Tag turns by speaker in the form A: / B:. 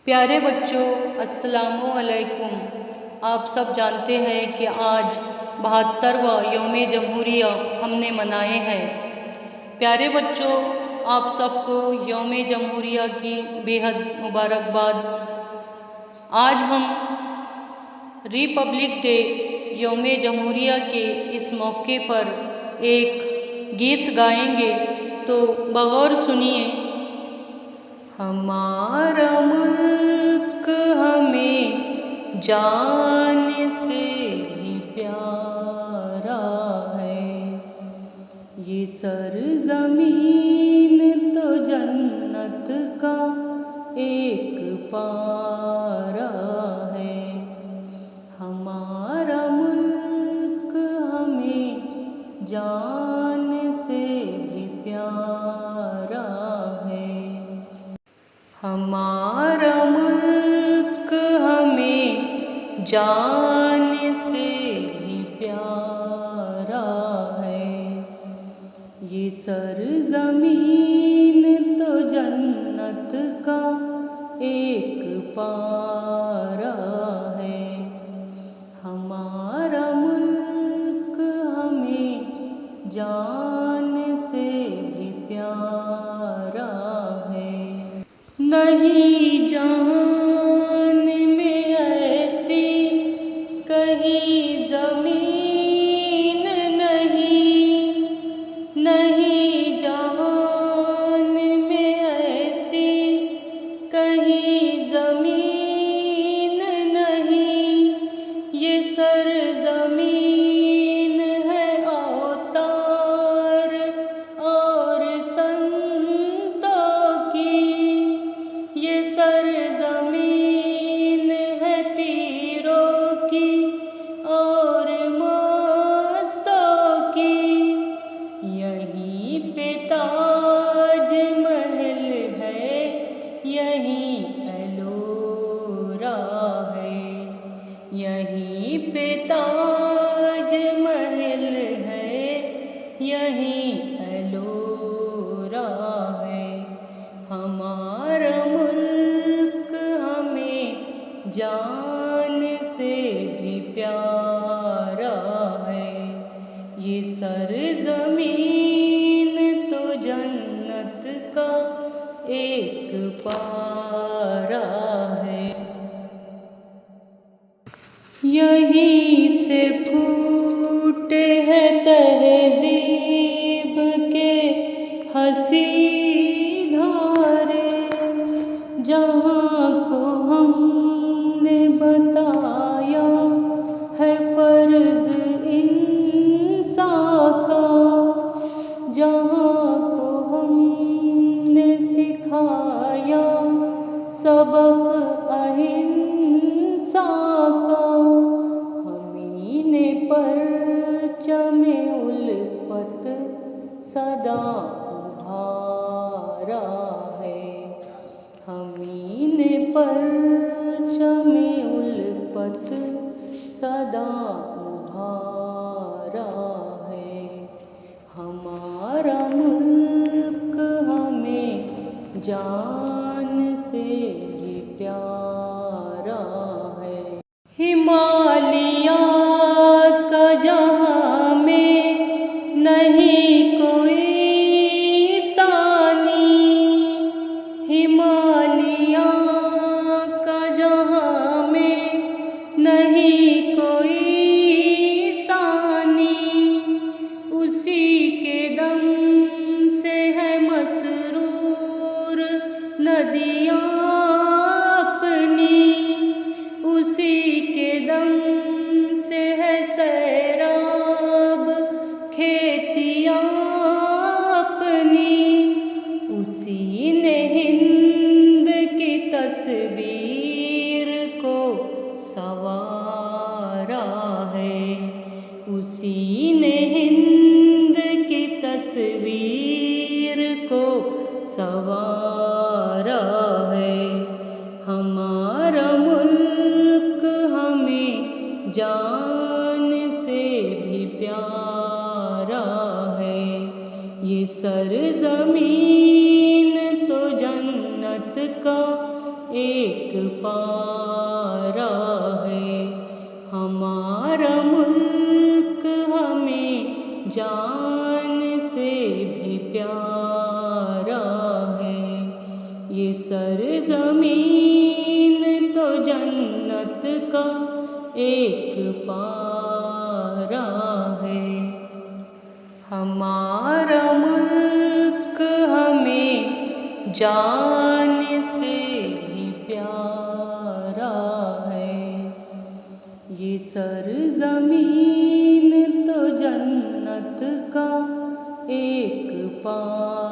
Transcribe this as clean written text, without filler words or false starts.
A: प्यारे बच्चों, अस्सलामु अलैकुम। आप सब जानते हैं कि आज 72वां यौम जमहूरिया हमने मनाए हैं। प्यारे बच्चों, आप सबको यौम जमहूरिया की बेहद मुबारकबाद। आज हम रिपब्लिक डे यौम जमहूरिया के इस मौके पर एक गीत गाएंगे, तो बगौर सुनिए। हमारा मुल्क हमें जान से भी प्यारा है, ये सरज़मीन तो जन्नत का एक पारा है। हमारा मुल्क हमें जान से भी प्यारा है। हमारा मुल्क हमें जान से भी प्यारा है, ये सरज़मीन तो जन्नत का एक पारा है। हमारा मुल्क हमें जान से भी प्यारा है। नहीं जान में ऐसी कहीं ज़मीन नहीं, नहीं जान में ऐसी कहीं ज़मीन नहीं, ये सरज़मीन है अवतार और संतों की, ये सरज़मीन है पीरों की और मस्तों की। यहीं पे ताज महल है, यहीं एलोरा है, यहीं पे ताज महल है, यहीं एलोरा है। हमारा मुल्क हमें जान से भी प्यारा है, ये सरज़मीन तो जन्नत का एक पारा है। यहीं से फूटे हैं तहज़ीब के हसी धारे, जहाँ को हमने बताया है फर्ज इंसान का, जहाँ को हमने सिखाया सबक अहिंसा का। हमी ने परचमे उल्फत सदा उभारा है, हमी ने परचमे उल्फत सदा उभारा है। हमारा मुल्क हमें जान से भी प्यारा है। हिमालया का जहाँ में नहीं कोई सानी, हिमालया का जहाँ में नहीं कोई सानी, उसी के दम से है मसरूर नदियाँ अपनी, उसी के दम से है सैराब खेतियाँ अपनी, उसी ने हिंद की तस्वीर को संवारा है, उसी ने हिंद की तस्वीर को संवारा है। पारा है। हमारा मुल्क हमें जान से भी प्यारा है। ये सरज़मीन तो जन्नत का एक पारा है। हमारा मुल्क हमें जान से भी प्यारा है। ये सरज़मीन तो जन्नत का एक पारा